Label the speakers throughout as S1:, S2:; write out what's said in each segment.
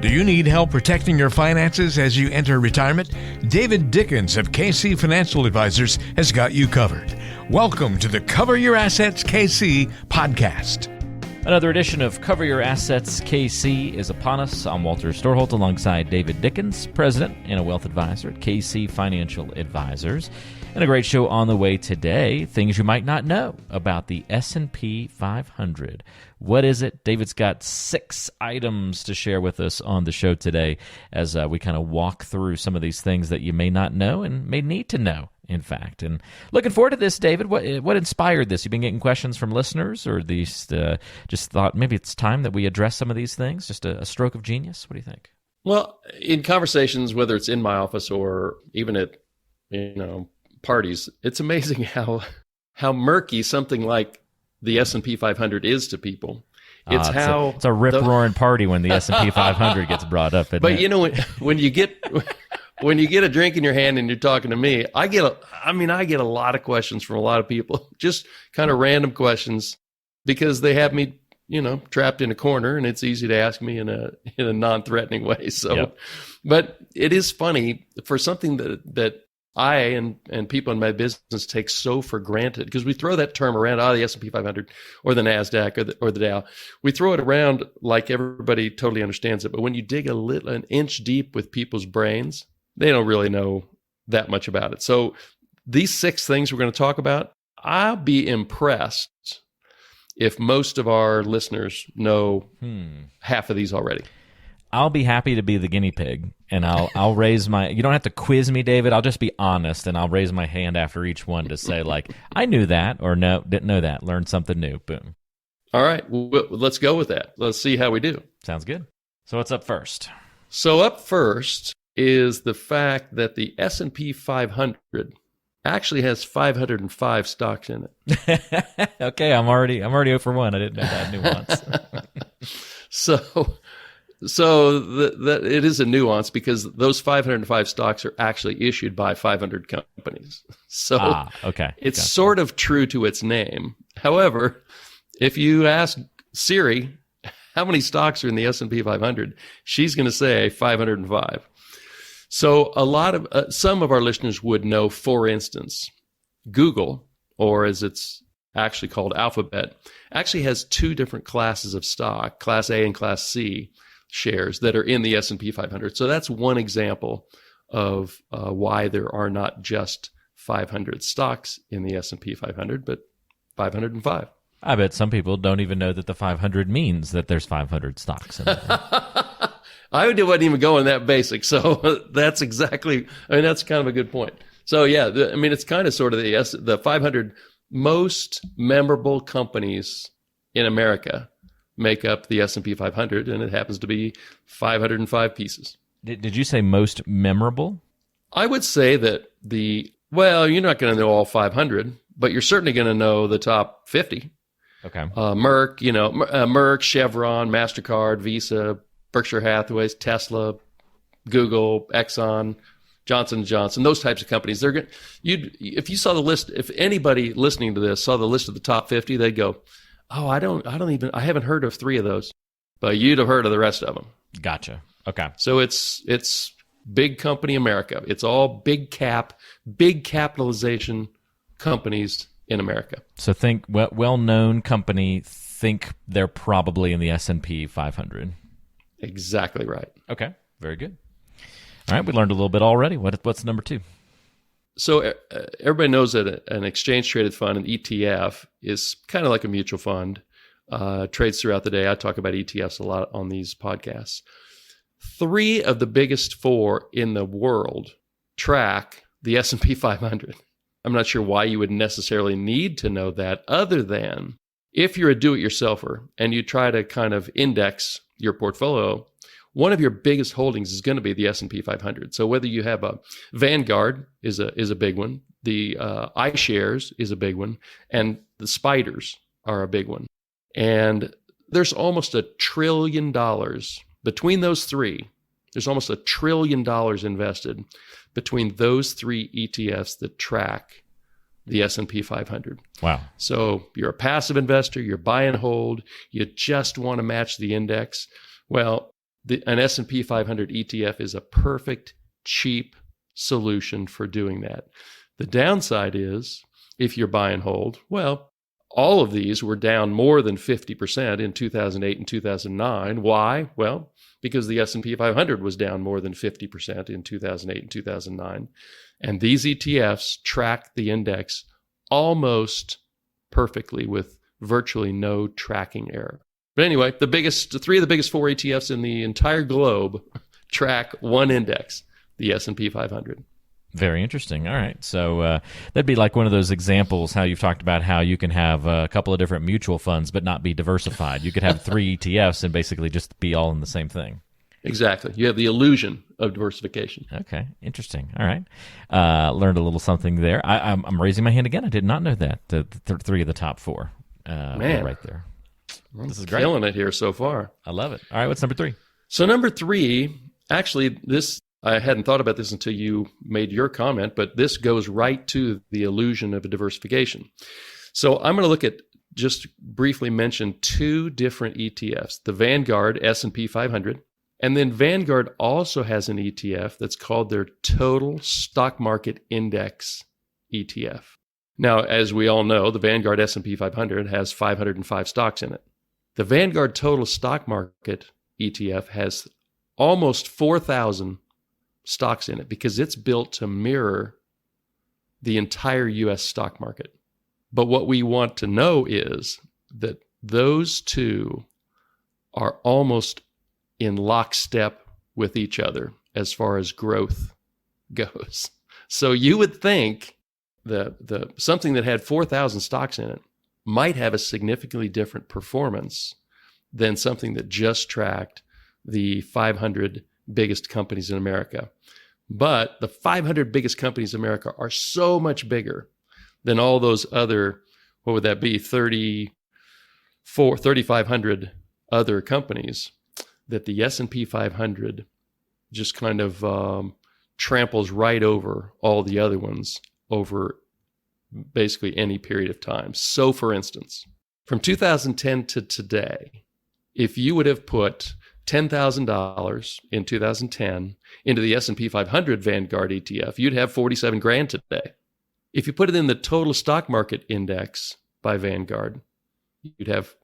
S1: Do you need help protecting your finances as you enter retirement? David Dickens of KC Financial Advisors has got you covered. Welcome to the Cover Your Assets KC podcast.
S2: Another edition of Cover Your Assets KC is upon us. I'm Walter Storholt alongside David Dickens, President and a Wealth Advisor at KC Financial Advisors. And a great show on the way today, things you might not know about the S&P 500. What is it? David's got 6 items to share with us on the show today as we kind of walk through some of these things that you may not know and may need to know, in fact. And looking forward to this, David. What inspired this? You've been getting questions from listeners, or these just thought maybe it's time that we address some of these things? Just a stroke of genius? What do you think?
S3: Well, in conversations, whether it's in my office or even at, parties, it's amazing how murky something like the S&P 500 is to people. It's
S2: a rip-roaring party when the S&P 500 gets brought up.
S3: But when you get a drink in your hand and you're talking to me, I get a lot of questions from a lot of people, just kind of random questions, because they have me, trapped in a corner, and it's easy to ask me in a non-threatening way. So, yep. But it is funny for something that I and people in my business take so for granted, because we throw that term around, the S&P 500 or the Nasdaq or the Dow. We throw it around like everybody totally understands it. But when you dig an inch deep with people's brains, they don't really know that much about it. So these 6 things we're going to talk about, I'll be impressed if most of our listeners know half of these already.
S2: I'll be happy to be the guinea pig, and I'll raise my. You don't have to quiz me, David. I'll just be honest, and I'll raise my hand after each one to say, like, I knew that, or no, didn't know that. Learned something new. Boom.
S3: All right, well, let's go with that. Let's see how we do.
S2: Sounds good. So what's up first?
S3: So up first is the fact that the S&P 500 actually has 505 stocks in it.
S2: Okay, I'm already 0 for 1. I didn't know that nuance.
S3: So that it is a nuance, because those 505 stocks are actually issued by 500 companies. So
S2: okay.
S3: It's sort of true to its name. However, if you ask Siri how many stocks are in the S&P 500, she's going to say 505. So some of our listeners would know, for instance, Google, or as it's actually called, Alphabet, actually has 2 different classes of stock, Class A and Class C shares, that are in the S&P 500. So that's one example of why there are not just 500 stocks in the S&P 500, but 505.
S2: I bet some people don't even know that the 500 means that there's 500 stocks in there.
S3: I wasn't even going that basic. So that's exactly, that's kind of a good point. So yeah, it's kind of sort of the 500 most memorable companies in America make up the S&P 500, and it happens to be 505 pieces.
S2: Did you say most memorable?
S3: I would say that you're not going to know all 500, but you're certainly going to know the top 50.
S2: Okay.
S3: Merck, Chevron, MasterCard, Visa, Berkshire Hathaway, Tesla, Google, Exxon, Johnson & Johnson, those types of companies. If you saw the list, if anybody listening to this saw the list of the top 50, they'd go, "Oh, I haven't heard of 3 of those," but you'd have heard of the rest of them.
S2: Gotcha. Okay.
S3: So it's big company America. It's all big capitalization companies in America. So
S2: think well-known company, think they're probably in the S&P 500.
S3: Exactly right.
S2: Okay. Very good. All right. We learned a little bit already. What's number 2?
S3: So everybody knows that an exchange-traded fund, an ETF, is kind of like a mutual fund, trades throughout the day. I talk about ETFs a lot on these podcasts. 3 of the biggest 4 in the world track the S&P 500. I'm not sure why you would necessarily need to know that, other than if you're a do-it-yourselfer and you try to kind of index your portfolio, one of your biggest holdings is going to be the S&P 500. So whether you have a Vanguard is a big one, the iShares is a big one, and the Spiders are a big one. And there's almost $1 trillion between those 3. There's almost $1 trillion invested between those 3 ETFs that track the S&P 500.
S2: Wow.
S3: So you're a passive investor, you're buy and hold, you just want to match the index. Well, an S&P 500 ETF is a perfect, cheap solution for doing that. The downside is, if you're buy and hold, well, all of these were down more than 50% in 2008 and 2009. Why? Well, because the S&P 500 was down more than 50% in 2008 and 2009. And these ETFs track the index almost perfectly with virtually no tracking error. But anyway, three of the biggest four ETFs in the entire globe track one index, the S&P 500.
S2: Very interesting. All right. So that'd be like one of those examples how you've talked about how you can have a couple of different mutual funds but not be diversified. You could have three ETFs and basically just be all in the same thing.
S3: Exactly. You have the illusion of diversification.
S2: Okay. Interesting. All right. Learned a little something there. I'm raising my hand again. I did not know that. The three of the top four
S3: Man.
S2: right there.
S3: This is killing it here so far.
S2: I love it. All right. What's number three?
S3: So number three, actually, I hadn't thought about this until you made your comment, but this goes right to the illusion of a diversification. So I'm going to look at, just briefly mention two different ETFs, the Vanguard S&P 500, and then Vanguard also has an ETF that's called their Total Stock Market Index ETF. Now, as we all know, the Vanguard S&P 500 has 505 stocks in it. The Vanguard Total Stock Market ETF has almost 4,000 stocks in it because it's built to mirror the entire U.S. stock market. But what we want to know is that those two are almost in lockstep with each other as far as growth goes. So you would think that something that had 4,000 stocks in it might have a significantly different performance than something that just tracked the 500 biggest companies in America. But the 500 biggest companies in America are so much bigger than all those other, what would that be, 3,500 other companies, that the S&P 500 just kind of tramples right over all the other ones over basically any period of time. So for instance, from 2010 to today, if you would have put $10,000 in 2010 into the S&P 500 Vanguard ETF, you'd have 47 grand today. If you put it in the Total Stock Market Index by Vanguard, you'd have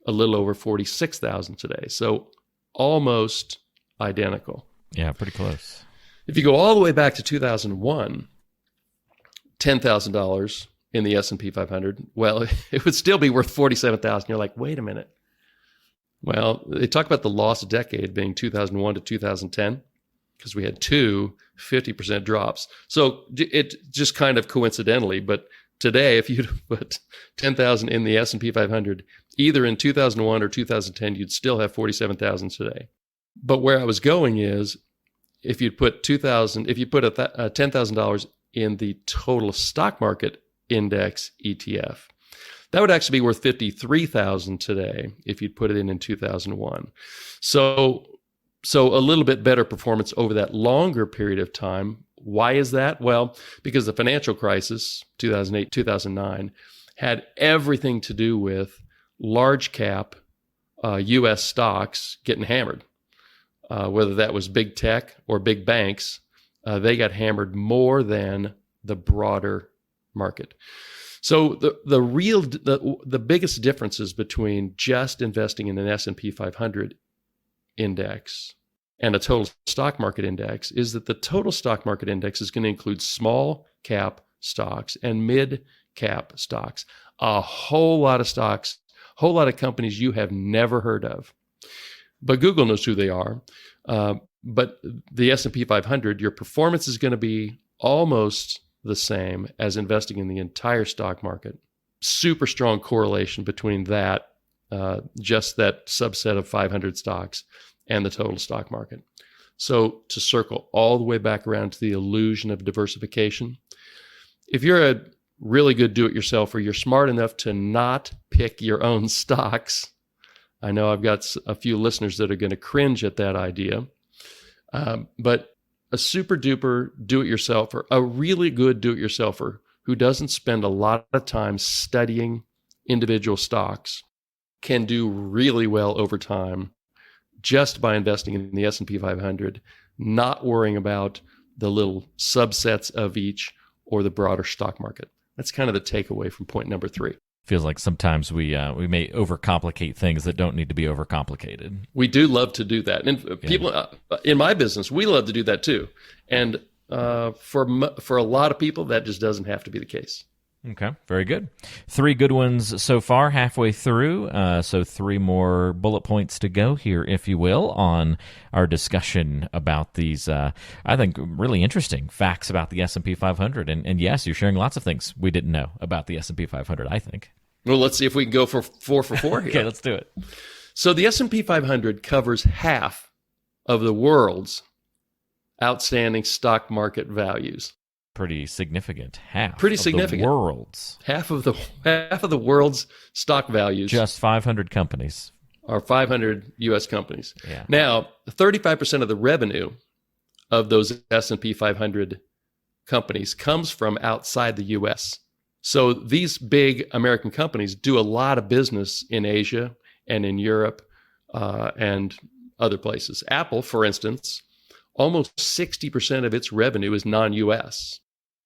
S3: a little over 46,000 today. So almost identical.
S2: Yeah, pretty close.
S3: If you go all the way back to 2001, $10,000 in the S&P 500, well, it would still be worth 47,000. You're like, wait a minute. Well, they talk about the lost decade being 2001 to 2010 because we had two 50% drops. So it just kind of coincidentally, but today, if you'd put 10,000 in the S&P 500, either in 2001 or 2010, you'd still have 47,000 today. But where I was going is, if you put $10,000 in the Total Stock Market Index ETF, that would actually be worth 53,000 today if you'd put it in 2001. So a little bit better performance over that longer period of time. Why is that? Well, because the financial crisis, 2008, 2009, had everything to do with large cap U.S. stocks getting hammered. Whether that was big tech or big banks, they got hammered more than the broader market. So the biggest differences between just investing in an S&P 500 index and a total stock market index is that the total stock market index is going to include small cap stocks and mid cap stocks, a whole lot of stocks, a whole lot of companies you have never heard of. But Google knows who they are. But the S&P 500, your performance is going to be almost the same as investing in the entire stock market. Super strong correlation between that, just that subset of 500 stocks, and the total stock market. So to circle all the way back around to the illusion of diversification, if you're a really good do-it-yourselfer, you're smart enough to not pick your own stocks. I know I've got a few listeners that are going to cringe at that idea, but a super duper do-it-yourselfer, a really good do-it-yourselfer who doesn't spend a lot of time studying individual stocks can do really well over time just by investing in the S&P 500, not worrying about the little subsets of each or the broader stock market. That's kind of the takeaway from point number 3.
S2: Feels like sometimes we may overcomplicate things that don't need to be overcomplicated.
S3: We do love to do that. And people in my business, we love to do that too. And for a lot of people, that just doesn't have to be the case.
S2: Okay, very good. 3 good ones so far, halfway through. So 3 more bullet points to go here, if you will, on our discussion about these, I think, really interesting facts about the S&P 500. And yes, you're sharing lots of things we didn't know about the S&P 500, I think.
S3: Well, let's see if we can go for 4 for 4 here.
S2: Okay, let's do it.
S3: So the S&P 500 covers half of the world's outstanding stock market values.
S2: Pretty significant. Half.
S3: Pretty
S2: of
S3: significant.
S2: The world's.
S3: Half of the world's stock values.
S2: Just 500 companies.
S3: Are 500 U.S. companies.
S2: Yeah.
S3: Now, 35% of the revenue of those S&P 500 companies comes from outside the U.S. So these big American companies do a lot of business in Asia and in Europe and other places. Apple, for instance, almost 60% of its revenue is non-U.S.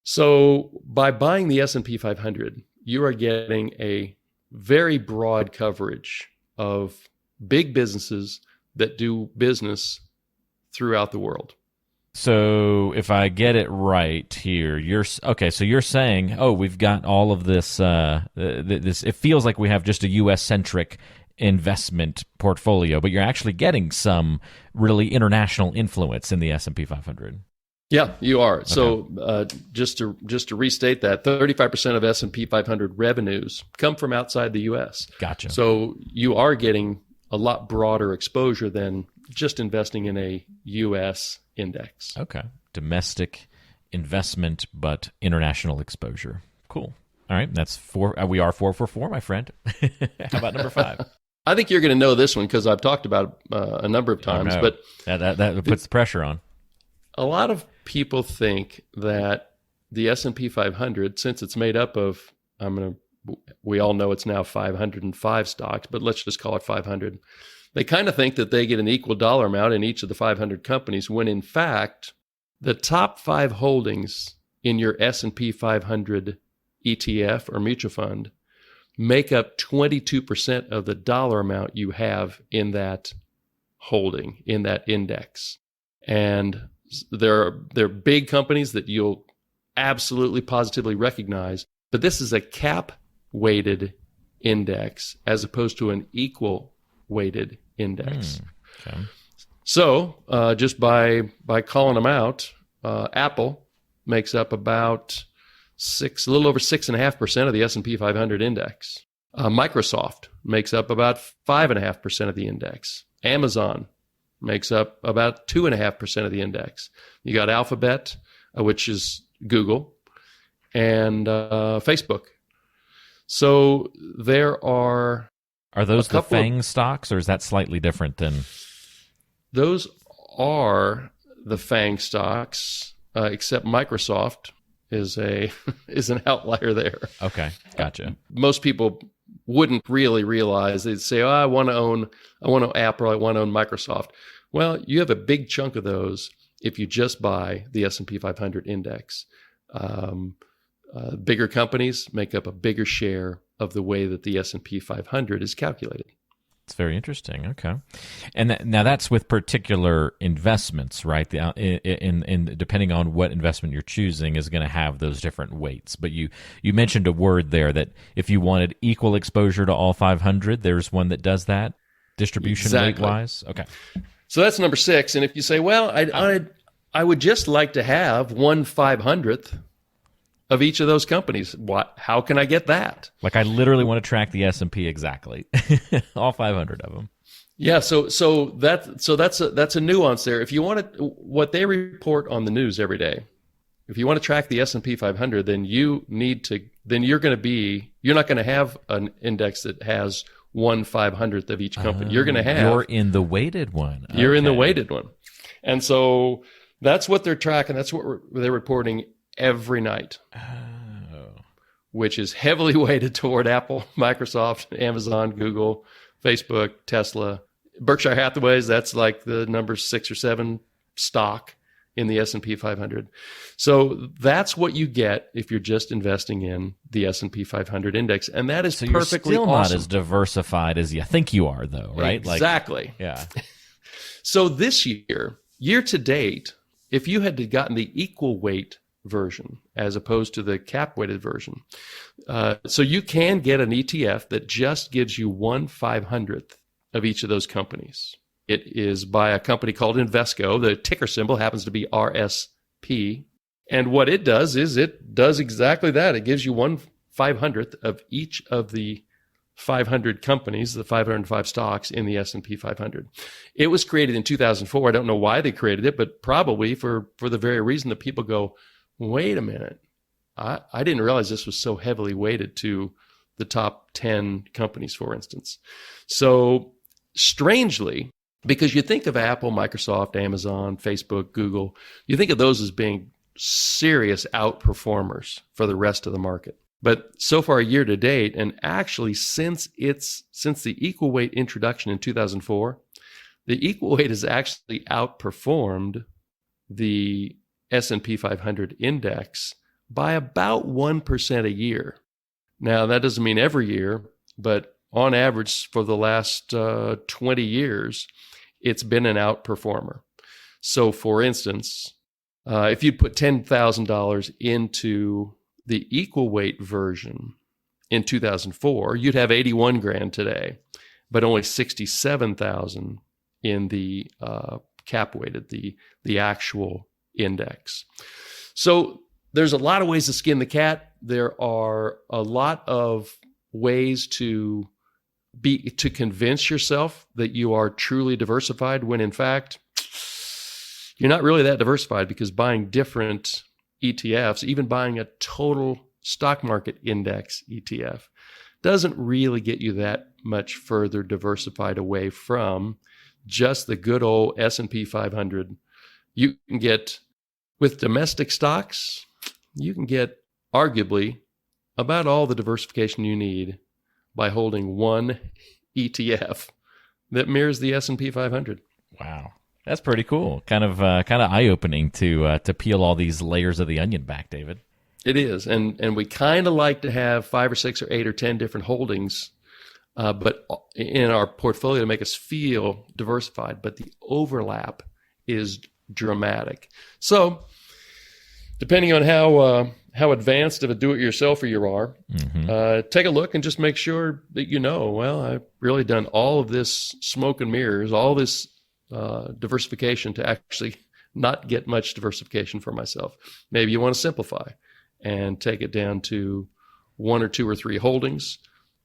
S3: So by buying the S&P 500, you are getting a very broad coverage of big businesses that do business throughout the world.
S2: So if I get it right here, so you're saying, we've got all of this, this. It feels like we have just a U.S.-centric investment portfolio, but you're actually getting some really international influence in the S&P 500.
S3: Yeah, you are.
S2: Okay.
S3: So just to restate that, 35% of S&P 500 revenues come from outside the U.S.
S2: Gotcha.
S3: So you are getting a lot broader exposure than just investing in a U.S. index.
S2: Okay. Domestic investment, but international exposure. Cool. All right. That's 4. We are 4 for 4, my friend. How about number 5?
S3: I think you're going to know this one because I've talked about it a number of times. But
S2: that puts the pressure on.
S3: A lot of people think that the S&P 500, since it's made up of, we all know it's now 505 stocks, but let's just call it 500. They kind of think that they get an equal dollar amount in each of the 500 companies, when in fact, the top 5 holdings in your S&P 500 ETF or mutual fund make up 22% of the dollar amount you have in that holding, in that index. And they're big companies that you'll absolutely positively recognize, but this is a cap-weighted index as opposed to an equal-weighted index.
S2: Okay.
S3: So just by calling them out, Apple makes up about a little over 6.5% of the S&P 500 index. Microsoft makes up about 5.5% of the index. Amazon makes up about 2.5% of the index. You got Alphabet, which is Google, and Facebook. So there are
S2: those the FANG stocks, or is that slightly different than?
S3: Those are the FANG stocks, except Microsoft is an outlier there.
S2: Okay, gotcha.
S3: Most people wouldn't really realize. They'd say, I want to own Apple, I want to own Microsoft. Well, you have a big chunk of those if you just buy the S&P 500 index. Bigger companies make up a bigger share of the way that the S&P 500 is calculated.
S2: It's very interesting. Okay, and now that's with particular investments, right? In depending on what investment you're choosing is going to have those different weights. But you mentioned a word there that if you wanted equal exposure to all 500, there's one that does that distribution weight wise. Okay,
S3: so that's number 6. And if you say, well, I would just like to have 1/500th of each of those companies. How can I get that?
S2: Like I literally want to track the S&P exactly, all 500 of them.
S3: Yeah, so that's a nuance there. If you want to, what they report on the news every day, if you want to track the S&P 500, then you're not going to have an index that has 1/500th of each company. You're going to have.
S2: You're in the weighted one.
S3: You're in the weighted one, and so that's what they're tracking. That's what they're reporting every night, which is heavily weighted toward Apple, Microsoft, Amazon, Google, Facebook, Tesla, Berkshire Hathaway's, that's like the number 6 or 7 stock in the S&P 500. So that's what you get if you're just investing in the S&P 500 index. And that is perfectly
S2: you're still
S3: awesome.
S2: not as diversified as you think you are, though, right?
S3: Exactly.
S2: Yeah.
S3: So this year to date, if you had gotten the equal weight version as opposed to the cap weighted version, so you can get an ETF that just gives you 1/500th of each of those companies. It is by a company called Invesco. The ticker symbol happens to be RSP. And what it does is it does exactly that. It gives you 1/500th of each of the 500 companies, the 505 stocks in the S&P 500. It was created in 2004. I don't know why they created it, but probably for the very reason that people go, wait a minute, I didn't realize this was so heavily weighted to the top 10 companies, for instance. So strangely, because you think of Apple, Microsoft, Amazon, Facebook, Google, you think of those as being serious outperformers for the rest of the market. But so far year to date, and actually since the equal weight introduction in 2004, the equal weight has actually outperformed the S&P 500 index by about 1% a year. Now, that doesn't mean every year, but on average for the last 20 years, it's been an outperformer. So, for instance, if you put $10,000 into the equal weight version in 2004, you'd have 81 grand today, but only 67,000 in the cap weighted, the actual index. So there's a lot of ways to skin the cat. There are a lot of ways to convince yourself that you are truly diversified when in fact you're not really that diversified, because buying different ETFs, even buying a total stock market index ETF, doesn't really get you that much further diversified away from just the good old S&P 500. You can get, with domestic stocks, you can get arguably about all the diversification you need by holding one ETF that mirrors the S&P 500.
S2: Wow. That's pretty cool. Kind of eye-opening to peel all these layers of the onion back, David.
S3: It is, and we kind of like to have 5 or 6 or 8 or 10 different holdings, but in our portfolio to make us feel diversified. But the overlap is dramatic. So, depending on how advanced of a do-it-yourselfer you are, take a look and just make sure that I've really done all of this smoke and mirrors, all this diversification to actually not get much diversification for myself. Maybe you want to simplify and take it down to 1 or 2 or 3 holdings.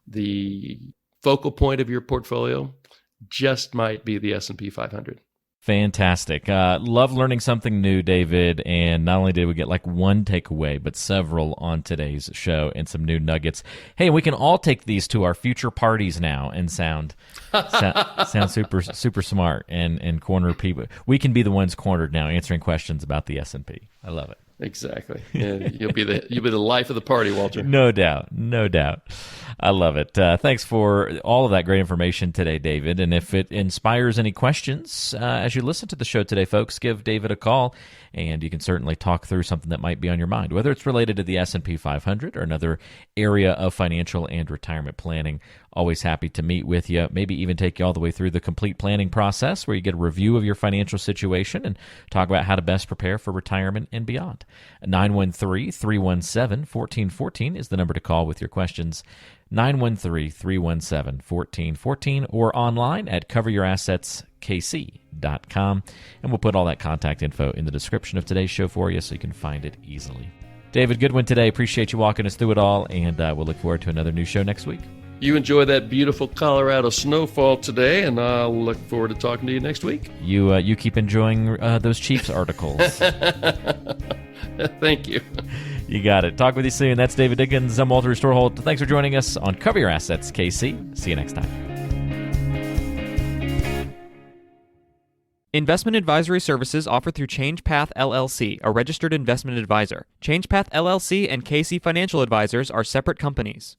S3: The focal point of your portfolio just might be the S&P 500.
S2: Fantastic. Love learning something new, David. And not only did we get like one takeaway, but several on today's show and some new nuggets. Hey, we can all take these to our future parties now and sound super, super smart and corner people. We can be the ones cornered now answering questions about the S&P. I love it.
S3: Exactly. Yeah, you'll be the life of the party, Walter.
S2: No doubt. I love it. Thanks for all of that great information today, David. And if it inspires any questions as you listen to the show today, folks, give David a call, and you can certainly talk through something that might be on your mind, whether it's related to the S&P 500 or another area of financial and retirement planning. Always happy to meet with you, maybe even take you all the way through the complete planning process where you get a review of your financial situation and talk about how to best prepare for retirement and beyond. 913-317-1414 is the number to call with your questions. 913-317-1414 or online at coveryourassetskc.com. And we'll put all that contact info in the description of today's show for you so you can find it easily. David, good one today. Appreciate you walking us through it all, and we'll look forward to another new show next week.
S3: You enjoy that beautiful Colorado snowfall today, and I'll look forward to talking to you next week.
S2: You keep enjoying those Chiefs articles.
S3: Thank you.
S2: You got it. Talk with you soon. That's David Dickens. I'm Walter Storholt. Thanks for joining us on Cover Your Assets, KC. See you next time.
S4: Investment advisory services offered through ChangePath LLC, a registered investment advisor. ChangePath LLC and KC Financial Advisors are separate companies.